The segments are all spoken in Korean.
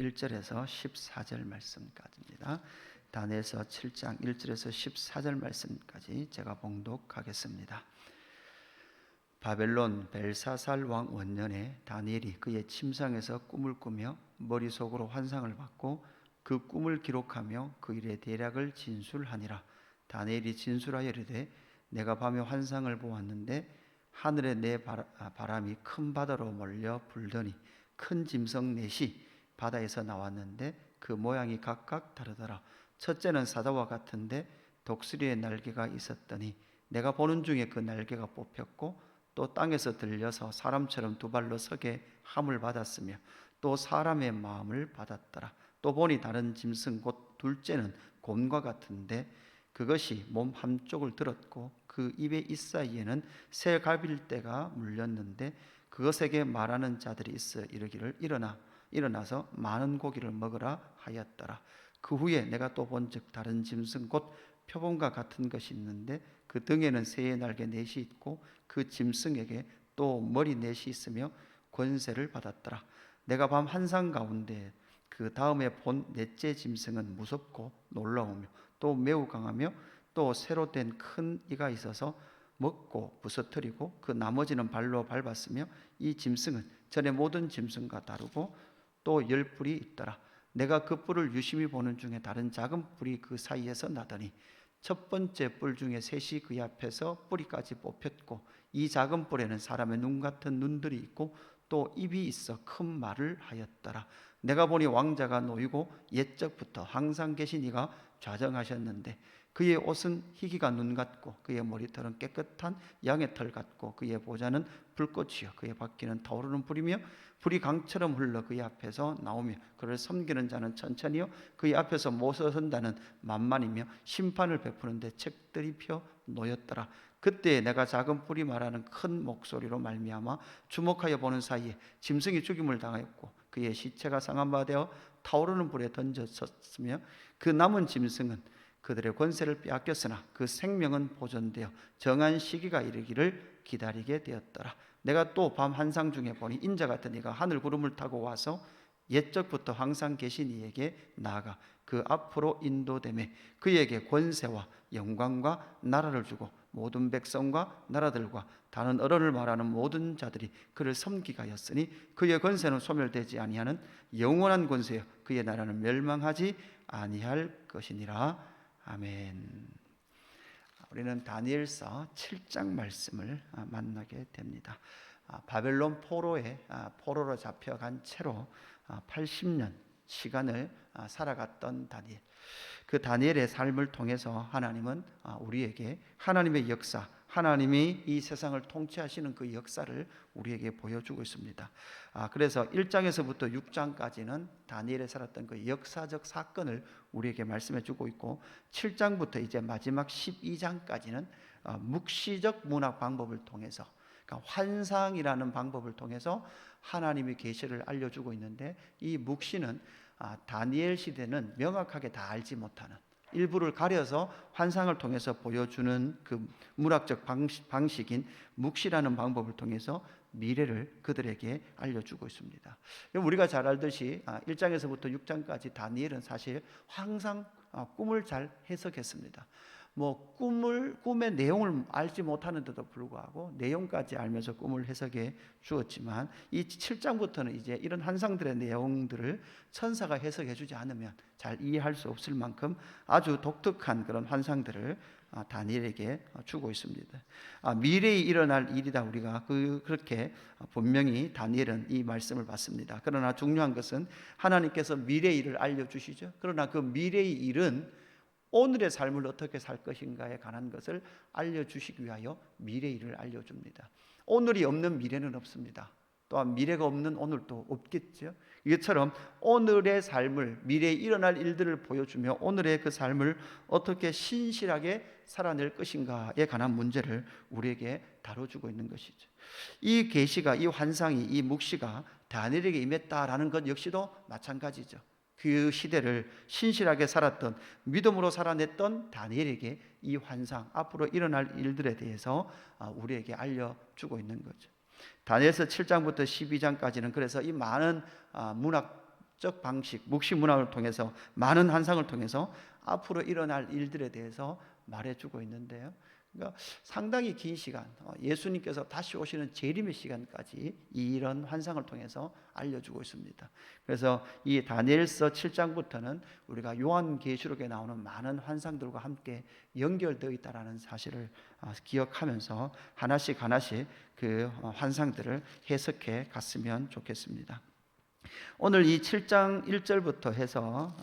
1절에서 14절 말씀까지입니다. 다니엘서 7장 1절에서 14절 말씀까지 제가 봉독하겠습니다. 바벨론 벨사살 왕 원년에 다니엘이 그의 침상에서 꿈을 꾸며 머릿속으로 환상을 받고 그 꿈을 기록하며 그 일의 대략을 진술하니라. 다니엘이 진술하여 이르되 내가 밤에 환상을 보았는데 하늘에 내 바람이 큰 바다로 몰려 불더니 큰 짐승 넷이 바다에서 나왔는데 그 모양이 각각 다르더라. 첫째는 사자와 같은데 독수리의 날개가 있었더니 내가 보는 중에 그 날개가 뽑혔고 또 땅에서 들려서 사람처럼 두 발로 서게 함을 받았으며 또 사람의 마음을 받았더라. 또 보니 다른 짐승 곧 둘째는 곰과 같은데 그것이 몸 한쪽을 들었고 그 입의 잇사이에는 새 갈빗대가 물렸는데 그것에게 말하는 자들이 있어 이르기를 일어나서 많은 고기를 먹으라 하였더라. 그 후에 내가 또 본즉 다른 짐승 곧 표범과 같은 것이 있는데 그 등에는 새의 날개 넷이 있고 그 짐승에게 또 머리 넷이 있으며 권세를 받았더라. 내가 밤 환상 가운데 그 다음에 본 넷째 짐승은 무섭고 놀라우며 또 매우 강하며 또 새로 된 큰 이가 있어서 먹고 부서뜨리고 그 나머지는 발로 밟았으며 이 짐승은 전에 모든 짐승과 다르고 또 10뿔이 있더라. 내가 그 뿔을 유심히 보는 중에 다른 작은 뿔이 그 사이에서 나더니 첫 번째 뿔 중에 셋이 그 앞에서 뿌리까지 뽑혔고 이 작은 뿔에는 사람의 눈 같은 눈들이 있고 또 입이 있어 큰 말을 하였더라. 내가 보니 왕자가 놓이고 옛적부터 항상 계신 이가 좌정하셨는데 그의 옷은 희기가 눈 같고 그의 머리털은 깨끗한 양의 털 같고 그의 보좌는 불꽃이요 그의 바퀴는 타오르는 불이며 불이 강처럼 흘러 그의 앞에서 나오며 그를 섬기는 자는 천천히요 그의 앞에서 못 서선다는 만만이며 심판을 베푸는데 책들이 펴 놓였더라. 그때 내가 작은 뿔이 말하는 큰 목소리로 말미암아 주목하여 보는 사이에 짐승이 죽임을 당하였고 그의 시체가 상한 바 되어 타오르는 불에 던져졌으며 그 남은 짐승은 그들의 권세를 빼앗겼으나 그 생명은 보존되어 정한 시기가 이르기를 기다리게 되었더라. 내가 또 밤 환상 중에 보니 인자 같은 이가 하늘 구름을 타고 와서 옛적부터 항상 계신 이에게 나아가 그 앞으로 인도되매 그에게 권세와 영광과 나라를 주고 모든 백성과 나라들과 다른 언어를 말하는 모든 자들이 그를 섬기게 하였으니 그의 권세는 소멸되지 아니하는 영원한 권세여 그의 나라는 멸망하지 아니할 것이니라. 아멘. 우리는 다니엘서 7장 말씀을 만나게 됩니다. 바벨론 포로로 잡혀간 채로 80년 시간을 살아갔던 다니엘. 그 다니엘의 삶을 통해서 하나님은 우리에게 하나님의 역사, 하나님이 이 세상을 통치하시는 그 역사를 우리에게 보여주고 있습니다. 그래서 1장에서부터 6장까지는 다니엘이 살았던 그 역사적 사건을 우리에게 말씀해 주고 있고 7장부터 이제 마지막 12장까지는 묵시적 문학 방법을 통해서 그러니까 환상이라는 방법을 통해서 하나님의 계시를 알려주고 있는데 이 묵시는 다니엘 시대는 명확하게 다 알지 못하는 일부를 가려서 환상을 통해서 보여주는 그 문학적 방식인 묵시라는 방법을 통해서 미래를 그들에게 알려주고 있습니다. 우리가 잘 알듯이 1장에서부터 6장까지 다니엘은 사실 항상 꿈을 잘 해석했습니다. 꿈의 내용을 알지 못하는데도 불구하고 내용까지 알면서 꿈을 해석해 주었지만 이 7장부터는 이제 이런 환상들의 내용들을 천사가 해석해 주지 않으면 잘 이해할 수 없을 만큼 아주 독특한 그런 환상들을 다니엘에게 주고 있습니다. 미래에 일어날 일이다 우리가 그렇게 분명히 다니엘은 이 말씀을 받습니다. 그러나 중요한 것은 하나님께서 미래의 일을 알려주시죠. 그러나 그 미래의 일은 오늘의 삶을 어떻게 살 것인가에 관한 것을 알려주시기 위하여 미래의 일을 알려줍니다. 오늘이 없는 미래는 없습니다. 또한 미래가 없는 오늘도 없겠죠. 이것처럼 오늘의 삶을 미래에 일어날 일들을 보여주며 오늘의 그 삶을 어떻게 신실하게 살아낼 것인가에 관한 문제를 우리에게 다뤄주고 있는 것이죠. 이 계시가 이 환상이 이 묵시가 다니엘에게 임했다라는 것 역시도 마찬가지죠. 그 시대를 신실하게 살았던 믿음으로 살아냈던 다니엘에게 이 환상 앞으로 일어날 일들에 대해서 우리에게 알려주고 있는 거죠. 다니엘서 7장부터 12장까지는 그래서 이 많은 문학 과학적 방식, 묵시 문학을 통해서 많은 환상을 통해서 앞으로 일어날 일들에 대해서 말해주고 있는데요. 그러니까 상당히 긴 시간, 예수님께서 다시 오시는 재림의 시간까지 이런 환상을 통해서 알려주고 있습니다. 그래서 이 다니엘서 7장부터는 우리가 요한계시록에 나오는 많은 환상들과 함께 연결되어 있다는 사실을 기억하면서 하나씩 그 환상들을 해석해 갔으면 좋겠습니다. 오늘 이 7장 1절부터 해서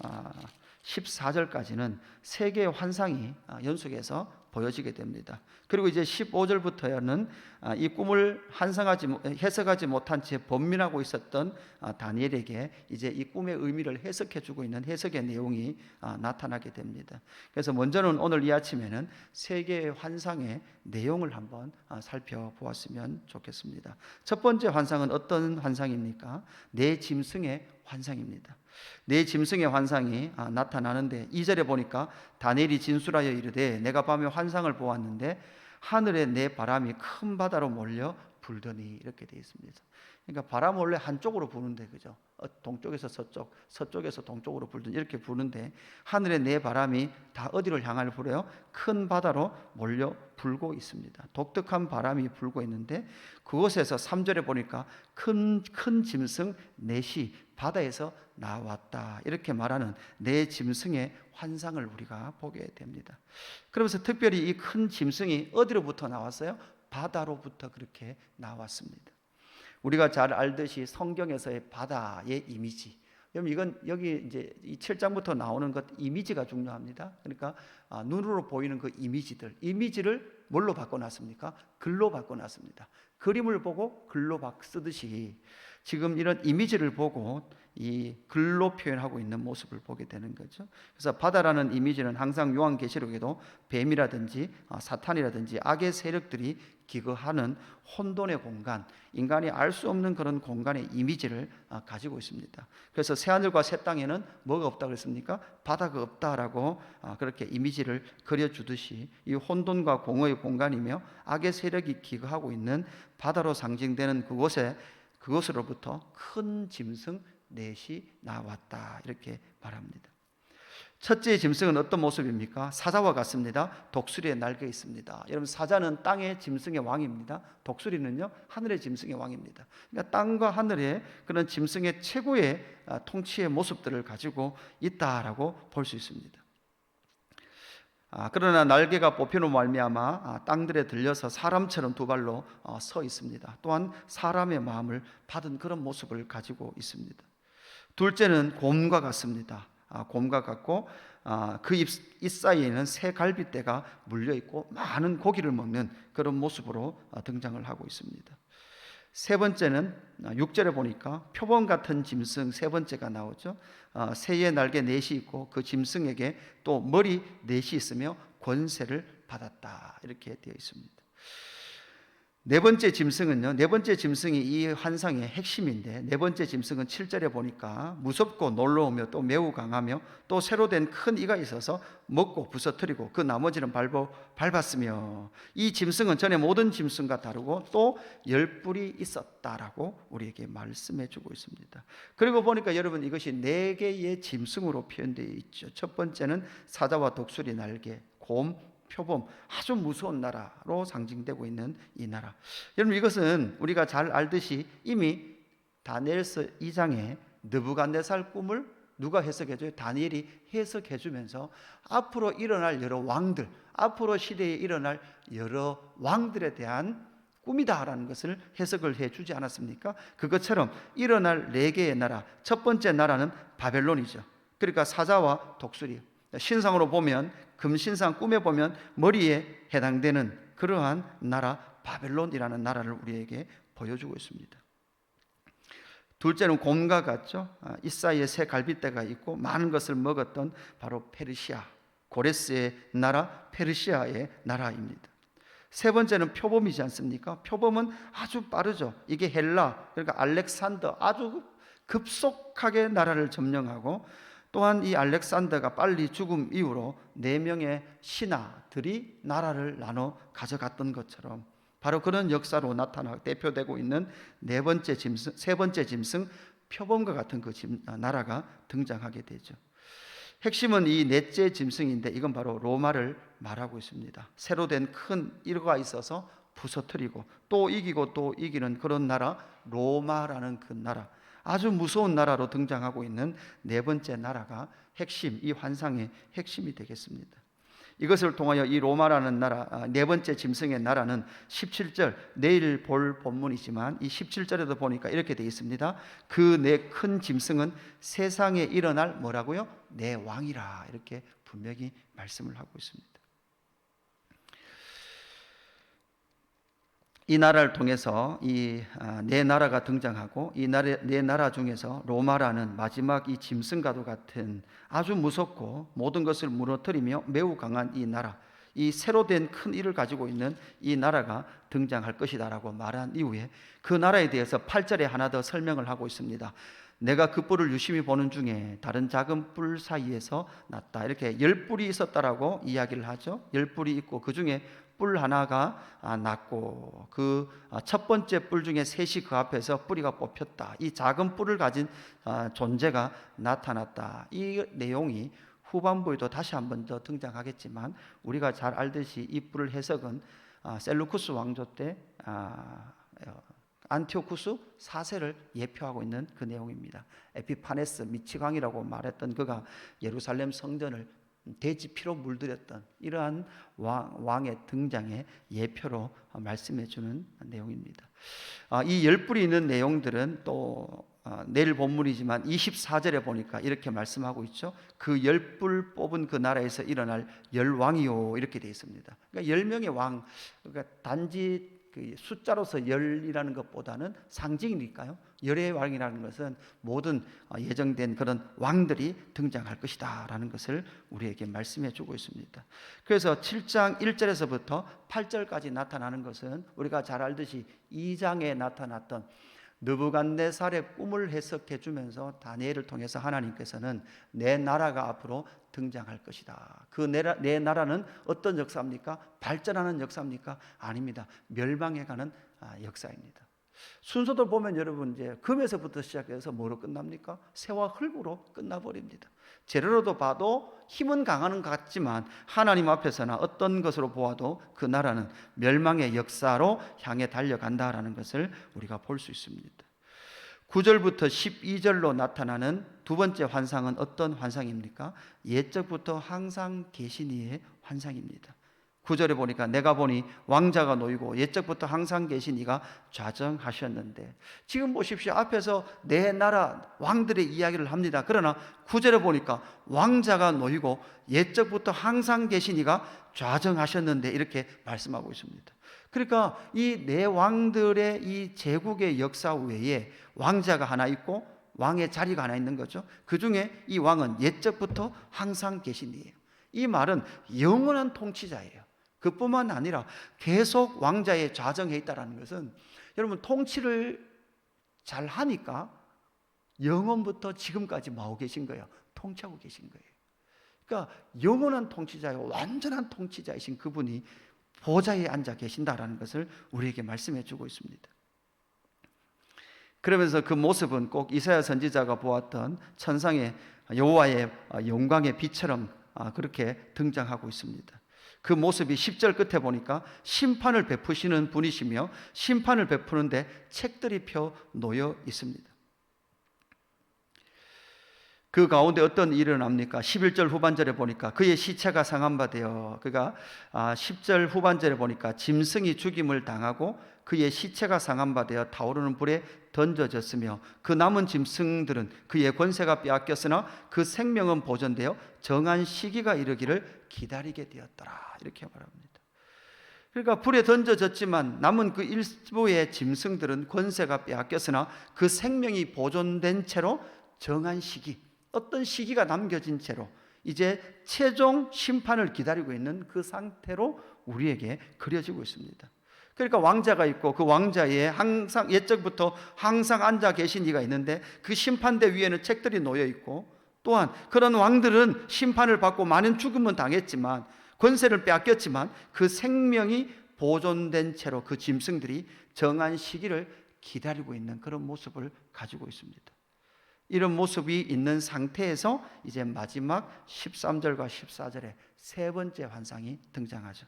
14절까지는 세 개의 환상이 연속해서 보여지게 됩니다. 그리고 이제 15절부터는 이 꿈을 해석하지 못한 채 번민하고 있었던 다니엘에게 이제 이 꿈의 의미를 해석해 주고 있는 해석의 내용이 나타나게 됩니다. 그래서 먼저는 오늘 이 아침에는 세 개의 환상의 내용을 한번 살펴보았으면 좋겠습니다. 첫 번째 환상은 어떤 환상입니까? 네 짐승의 환상입니다. 네 짐승의 환상이 나타나는데 2절에 보니까 다니엘이 진술하여 이르되 내가 밤에 환상을 보았는데 하늘에 네 바람이 큰 바다로 몰려 불더니 이렇게 되어 있습니다. 그러니까 바람은 원래 한쪽으로 부는데 그죠? 동쪽에서 서쪽, 서쪽에서 동쪽으로 불더니 이렇게 부는데 하늘에 네 바람이 다 어디를 향하여 불어요? 큰 바다로 몰려 불고 있습니다. 독특한 바람이 불고 있는데 그곳에서 3절에 보니까 큰 짐승 넷이 바다에서 나왔다 이렇게 말하는 네 짐승의 환상을 우리가 보게 됩니다. 그러면서 특별히 이 큰 짐승이 어디로부터 나왔어요? 바다로부터 그렇게 나왔습니다. 우리가 잘 알듯이 성경에서의 바다의 이미지, 여러분 이건 여기 이제 이 7장부터 나오는 것 이미지가 중요합니다. 그러니까 눈으로 보이는 그 이미지를 뭘로 바꿔놨습니까? 글로 바꿔놨습니다. 그림을 보고 글로 쓰듯이 지금 이런 이미지를 보고 이 글로 표현하고 있는 모습을 보게 되는 거죠. 그래서 바다라는 이미지는 항상 요한계시록에도 뱀이라든지 사탄이라든지 악의 세력들이 기거하는 혼돈의 공간, 인간이 알 수 없는 그런 공간의 이미지를 가지고 있습니다. 그래서 새하늘과 새 땅에는 뭐가 없다고 그랬습니까? 바다가 없다라고 그렇게 이미지를 그려주듯이 이 혼돈과 공허의 공간이며 악의 세력이 기거하고 있는 바다로 상징되는 그곳으로부터 큰 짐승 넷이 나왔다 이렇게 말합니다. 첫째 짐승은 어떤 모습입니까? 사자와 같습니다. 독수리의 날개에 있습니다. 여러분 사자는 땅의 짐승의 왕입니다. 독수리는요 하늘의 짐승의 왕입니다. 그러니까 땅과 하늘의 그런 짐승의 최고의 통치의 모습들을 가지고 있다라고 볼 수 있습니다. 그러나 날개가 뽑히는 말미암아 땅들에 들려서 사람처럼 두 발로 서 있습니다. 또한 사람의 마음을 받은 그런 모습을 가지고 있습니다. 둘째는 곰과 같습니다. 곰과 같고 그 입 사이에는 새 갈빗대가 물려 있고 많은 고기를 먹는 그런 모습으로 등장을 하고 있습니다. 세 번째는 6절에 보니까 표범 같은 짐승 세 번째가 나오죠. 새의 날개 넷이 있고 그 짐승에게 또 머리 넷이 있으며 권세를 받았다 이렇게 되어 있습니다. 네 번째 짐승은요, 네 번째 짐승이 이 환상의 핵심인데 네 번째 짐승은 7절에 보니까 무섭고 놀라우며 또 매우 강하며 또 새로 된 큰 이가 있어서 먹고 부서뜨리고 그 나머지는 밟았으며 이 짐승은 전에 모든 짐승과 다르고 또 10뿔이 있었다라고 우리에게 말씀해 주고 있습니다. 그리고 보니까 여러분 이것이 네 개의 짐승으로 표현되어 있죠. 첫 번째는 사자와 독수리 날개, 곰, 표범, 아주 무서운 나라로 상징되고 있는 이 나라. 여러분 이것은 우리가 잘 알듯이 이미 다니엘서 2장에 느부갓네살 꿈을 누가 해석해줘요? 다니엘이 해석해주면서 앞으로 일어날 여러 왕들, 앞으로 시대에 일어날 여러 왕들에 대한 꿈이다라는 것을 해석을 해주지 않았습니까? 그것처럼 일어날 네 개의 나라, 첫 번째 나라는 바벨론이죠. 그러니까 사자와 독수리, 신상으로 보면 금신상 꿈에 보면 머리에 해당되는 그러한 나라 바벨론이라는 나라를 우리에게 보여주고 있습니다. 둘째는 곰과 같죠. 이 사이에 새 갈빗대가 있고 많은 것을 먹었던 바로 페르시아, 고레스의 나라 페르시아의 나라입니다. 세 번째는 표범이지 않습니까? 표범은 아주 빠르죠. 이게 헬라, 그러니까 알렉산더, 아주 급속하게 나라를 점령하고 또한 이 알렉산더가 빨리 죽음 이후로 4명의 신하들이 나라를 나눠 가져갔던 것처럼 바로 그런 역사로 대표되고 있는 세 번째 짐승 표범과 같은 그 나라가 등장하게 되죠. 핵심은 이 넷째 짐승인데 이건 바로 로마를 말하고 있습니다. 새로 된 큰 일가 있어서 부서뜨리고 또 이기고 또 이기는 그런 나라, 로마라는 그 나라, 아주 무서운 나라로 등장하고 있는 네 번째 나라가 핵심, 이 환상의 핵심이 되겠습니다. 이것을 통하여 이 로마라는 나라, 네 번째 짐승의 나라는 17절, 내일 볼 본문이지만 이 17절에도 보니까 이렇게 되어 있습니다. 그 네 큰 짐승은 세상에 일어날 뭐라고요? 내 왕이라, 이렇게 분명히 말씀을 하고 있습니다. 이 나라를 통해서 이 네 나라가 등장하고 이 네 나라 중에서 로마라는 마지막 이 짐승과도 같은 아주 무섭고 모든 것을 무너뜨리며 매우 강한 이 나라, 이 새로 된 큰 일을 가지고 있는 이 나라가 등장할 것이다라고 말한 이후에 그 나라에 대해서 8절에 하나 더 설명을 하고 있습니다. 내가 그 뿔을 유심히 보는 중에 다른 작은 뿔 사이에서 났다. 이렇게 10뿔이 있었다라고 이야기를 하죠. 10뿔이 있고 그 중에 뿔 하나가 났고 그 첫 번째 뿔 중에 셋이 그 앞에서 뿌리가 뽑혔다. 이 작은 뿔을 가진 존재가 나타났다. 이 내용이 후반부에도 다시 한 번 더 등장하겠지만 우리가 잘 알듯이 이 뿔을 해석은 셀루쿠스 왕조 때 안티오쿠스 4세를 예표하고 있는 그 내용입니다. 에피파네스 미치광이라고 말했던 그가 예루살렘 성전을 돼지 피로 물들였던 이러한 왕의 등장의 예표로 말씀해 주는 내용입니다. 이 10뿔이 있는 내용들은 또 내일 본문이지만 24절에 보니까 이렇게 말씀하고 있죠. 그 10뿔 뽑은 그 나라에서 일어날 10왕이요, 이렇게 되어 있습니다. 그러니까 10명의 왕, 그러니까 단지 그 숫자로서 10이라는 것보다는 상징이니까요. 열의 왕이라는 것은 모든 예정된 그런 왕들이 등장할 것이다 라는 것을 우리에게 말씀해 주고 있습니다. 그래서 7장 1절에서부터 8절까지 나타나는 것은 우리가 잘 알듯이 2장에 나타났던 느부갓네살의 꿈을 해석해 주면서 다니엘을 통해서 하나님께서는 내 나라가 앞으로 등장할 것이다. 그 내 나라는 어떤 역사입니까? 발전하는 역사입니까? 아닙니다. 멸망해 가는 역사입니다. 순서도 보면 여러분 이제 금에서부터 시작해서 뭐로 끝납니까? 새와 흙으로 끝나버립니다. 재료로도 봐도 힘은 강한 것 같지만 하나님 앞에서나 어떤 것으로 보아도 그 나라는 멸망의 역사로 향해 달려간다라는 것을 우리가 볼 수 있습니다. 9절부터 12절로 나타나는 두 번째 환상은 어떤 환상입니까? 옛적부터 항상 계신 이의 환상입니다. 9절에 보니까 내가 보니 왕자가 놓이고 옛적부터 항상 계신 이가 좌정하셨는데, 지금 보십시오. 앞에서 내 나라 왕들의 이야기를 합니다. 그러나 9절에 보니까 왕자가 놓이고 옛적부터 항상 계신 이가 좌정하셨는데 이렇게 말씀하고 있습니다. 그러니까 이 네 왕들의 이 제국의 역사 외에 왕자가 하나 있고 왕의 자리가 하나 있는 거죠. 그 중에 이 왕은 옛적부터 항상 계신 이에요. 이 말은 영원한 통치자예요. 그뿐만 아니라 계속 왕자에 좌정해 있다는 것은 여러분 통치를 잘 하니까 영원부터 지금까지 뭐하고 계신 거예요? 통치하고 계신 거예요. 그러니까 영원한 통치자요, 완전한 통치자이신 그분이 보좌에 앉아 계신다라는 것을 우리에게 말씀해 주고 있습니다. 그러면서 그 모습은 꼭 이사야 선지자가 보았던 천상의 여호와의 영광의 빛처럼 그렇게 등장하고 있습니다. 그 모습이 10절 끝에 보니까 심판을 베푸시는 분이시며 심판을 베푸는데 책들이 펴 놓여 있습니다. 그 가운데 어떤 일이 일어납니까? 11절 후반절에 보니까 그의 시체가 상한바되어, 그가 10절 후반절에 보니까 짐승이 죽임을 당하고 그의 시체가 상한바되어 타오르는 불에 던져졌으며 그 남은 짐승들은 그의 권세가 빼앗겼으나 그 생명은 보존되어 정한 시기가 이르기를 기다리게 되었더라, 이렇게 말합니다. 그러니까 불에 던져졌지만 남은 그 일부의 짐승들은 권세가 빼앗겼으나 그 생명이 보존된 채로 정한 시기, 어떤 시기가 남겨진 채로 이제 최종 심판을 기다리고 있는 그 상태로 우리에게 그려지고 있습니다. 그러니까 왕자가 있고 그 왕자에 항상 옛적부터 항상 앉아 계신 이가 있는데 그 심판대 위에는 책들이 놓여 있고, 또한 그런 왕들은 심판을 받고 많은 죽음은 당했지만 권세를 빼앗겼지만 그 생명이 보존된 채로 그 짐승들이 정한 시기를 기다리고 있는 그런 모습을 가지고 있습니다. 이런 모습이 있는 상태에서 이제 마지막 13절과 14절에 세 번째 환상이 등장하죠.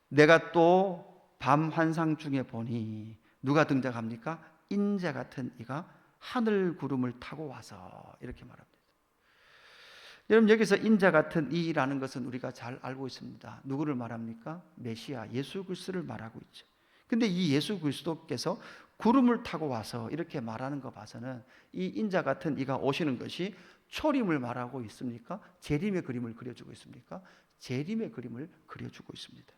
내가 또 밤 환상 중에 보니 누가 등장합니까? 인자 같은 이가 하늘 구름을 타고 와서, 이렇게 말합니다. 여러분, 여기서 인자 같은 이라는 것은 우리가 잘 알고 있습니다. 누구를 말합니까? 메시아 예수 그리스도를 말하고 있죠. 근데 이 예수 그리스도께서 구름을 타고 와서 이렇게 말하는 거 봐서는 이 인자 같은 이가 오시는 것이 초림을 말하고 있습니까? 재림의 그림을 그려주고 있습니까? 재림의 그림을 그려주고 있습니다.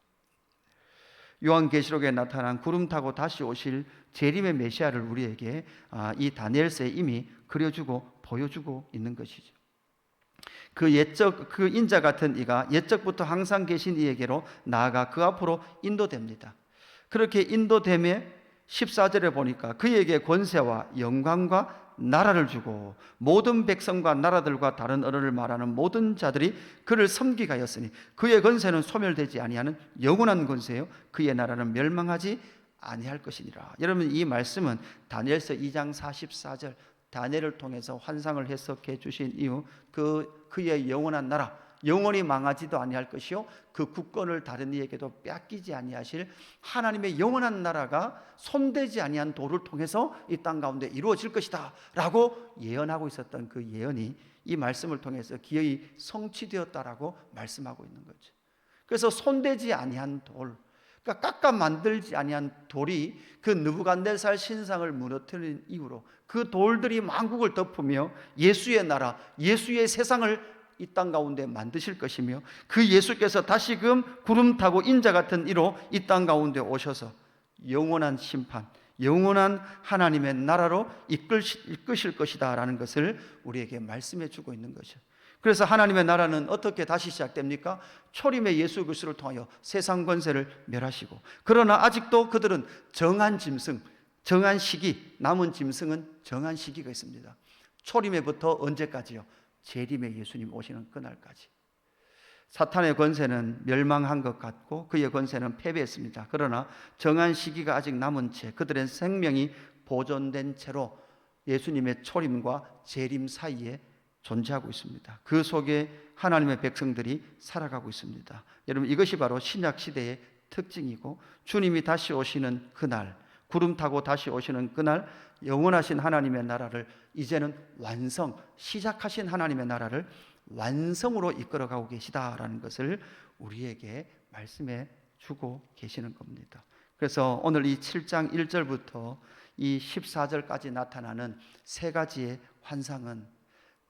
요한계시록에 나타난 구름 타고 다시 오실 재림의 메시아를 우리에게 이 다니엘서에 이미 그려주고 보여주고 있는 것이죠. 그 인자 같은 이가 옛적부터 항상 계신 이에게로 나아가 그 앞으로 인도됩니다. 그렇게 인도됨에 14절에 보니까 그에게 권세와 영광과 나라를 주고 모든 백성과 나라들과 다른 언어를 말하는 모든 자들이 그를 섬기게 하였으니 그의 권세는 소멸되지 아니하는 영원한 권세요 그의 나라는 멸망하지 아니할 것이니라. 여러분, 이 말씀은 다니엘서 2장 44절 다니엘을 통해서 환상을 해석해 주신 이후 그의 영원한 나라, 영원히 망하지도 아니할 것이요 그 국권을 다른 이에게도 뺏기지 아니하실 하나님의 영원한 나라가 손대지 아니한 도를 통해서 이 땅 가운데 이루어질 것이다 라고 예언하고 있었던 그 예언이 이 말씀을 통해서 기어이 성취되었다라고 말씀하고 있는 거죠. 그래서 손대지 아니한 돌, 그러니까 깎아 만들지 아니한 돌이 그 느부갓네살 신상을 무너뜨린 이후로 그 돌들이 만국을 덮으며 예수의 나라, 예수의 세상을 이 땅 가운데 만드실 것이며 그 예수께서 다시금 구름 타고 인자 같은 이로 이 땅 가운데 오셔서 영원한 심판, 영원한 하나님의 나라로 이끄실 것이다 라는 것을 우리에게 말씀해 주고 있는 것이죠. 그래서 하나님의 나라는 어떻게 다시 시작됩니까? 초림의 예수 그리스도를 통하여 세상 권세를 멸하시고, 그러나 아직도 그들은 정한 짐승, 정한 시기, 남은 짐승은 정한 시기가 있습니다. 초림에부터 언제까지요? 재림의 예수님 오시는 그날까지. 사탄의 권세는 멸망한 것 같고 그의 권세는 패배했습니다. 그러나 정한 시기가 아직 남은 채 그들의 생명이 보존된 채로 예수님의 초림과 재림 사이에 존재하고 있습니다. 그 속에 하나님의 백성들이 살아가고 있습니다. 여러분, 이것이 바로 신약 시대의 특징이고 주님이 다시 오시는 그날, 구름 타고 다시 오시는 그날 영원하신 하나님의 나라를 이제는 시작하신 하나님의 나라를 완성으로 이끌어가고 계시다라는 것을 우리에게 말씀해 주고 계시는 겁니다. 그래서 오늘 이 7장 1절부터 이 14절까지 나타나는 세 가지의 환상은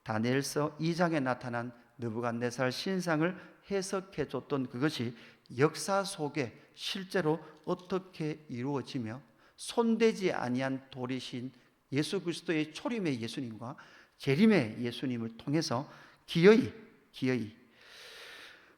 다니엘서 2장에 나타난 느부갓네살 신상을 해석해 줬던 그것이 역사 속에 실제로 어떻게 이루어지며 손대지 아니한 돌이신 예수 그리스도의 초림의 예수님과 재림의 예수님을 통해서 기어이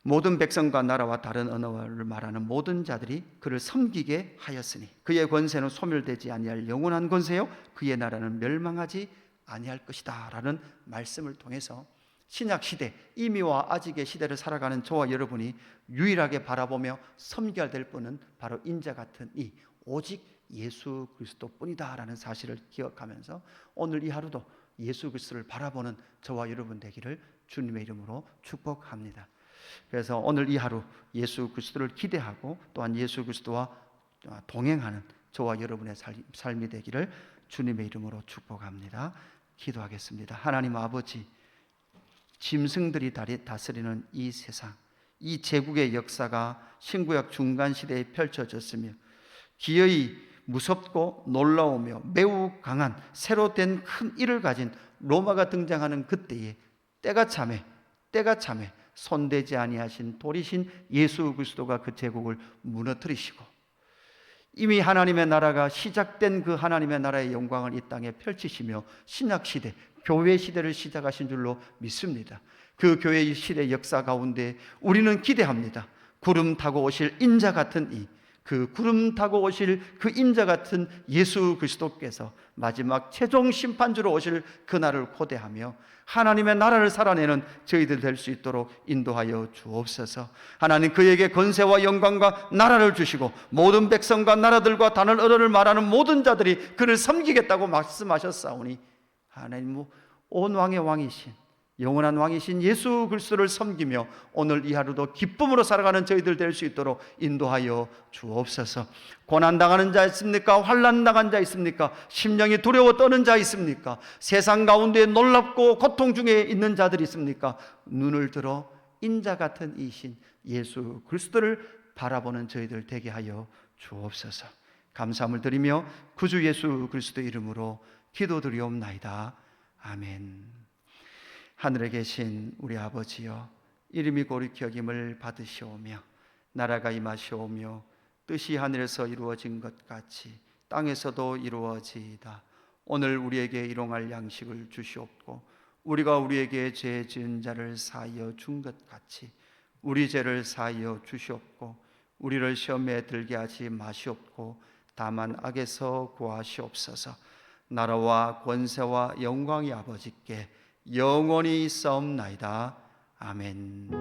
모든 백성과 나라와 다른 언어를 말하는 모든 자들이 그를 섬기게 하였으니 그의 권세는 소멸되지 아니할 영원한 권세요 그의 나라는 멸망하지 아니할 것이다 라는 말씀을 통해서 신약 시대, 이미와 아직의 시대를 살아가는 저와 여러분이 유일하게 바라보며 섬겨야 될 분은 바로 인자 같은 이 오직 예수 그리스도뿐이다 라는 사실을 기억하면서 오늘 이 하루도 예수 그리스도를 바라보는 저와 여러분 되기를 주님의 이름으로 축복합니다. 그래서 오늘 이 하루 예수 그리스도를 기대하고 또한 예수 그리스도와 동행하는 저와 여러분의 삶이 되기를 주님의 이름으로 축복합니다. 기도하겠습니다. 하나님 아버지, 짐승들이 다스리는 이 세상, 이 제국의 역사가 신구약 중간 시대에 펼쳐졌으며 기어이 무섭고 놀라우며 매우 강한 새로 된 큰 일을 가진 로마가 등장하는 그때에 때가 참에 손대지 아니하신 돌이신 예수 그리스도가 그 제국을 무너뜨리시고 이미 하나님의 나라가 시작된 그 하나님의 나라의 영광을 이 땅에 펼치시며 신약시대, 교회 시대를 시작하신 줄로 믿습니다. 그 교회 시대 역사 가운데 우리는 기대합니다. 구름 타고 오실 인자 같은 그 구름 타고 오실 그 인자 같은 예수 그리스도께서 마지막 최종 심판주로 오실 그날을 고대하며 하나님의 나라를 살아내는 저희들 될 수 있도록 인도하여 주옵소서. 하나님, 그에게 권세와 영광과 나라를 주시고 모든 백성과 나라들과 다른 언어를 말하는 모든 자들이 그를 섬기겠다고 말씀하셨사오니 하나님 온 왕의 왕이신 영원한 왕이신 예수 그리스도를 섬기며 오늘 이 하루도 기쁨으로 살아가는 저희들 될 수 있도록 인도하여 주옵소서. 고난당하는 자 있습니까? 환난당한 자 있습니까? 심령이 두려워 떠는 자 있습니까? 세상 가운데 놀랍고 고통 중에 있는 자들이 있습니까? 눈을 들어 인자 같은 이신 예수 그리스도를 바라보는 저희들 되게 하여 주옵소서. 감사함을 드리며 구주 예수 그리스도 이름으로 기도드리옵나이다. 아멘. 하늘에 계신 우리 아버지여, 이름이 거룩히 여김을 받으시오며 나라가 임하시오며 뜻이 하늘에서 이루어진 것 같이 땅에서도 이루어지이다. 오늘 우리에게 일용할 양식을 주시옵고 우리가 우리에게 죄 지은 자를 사하여 준 것 같이 우리 죄를 사하여 주시옵고 우리를 시험에 들게 하지 마시옵고 다만 악에서 구하시옵소서. 나라와 권세와 영광이 아버지께 영원히 있사옵나이다. 아멘.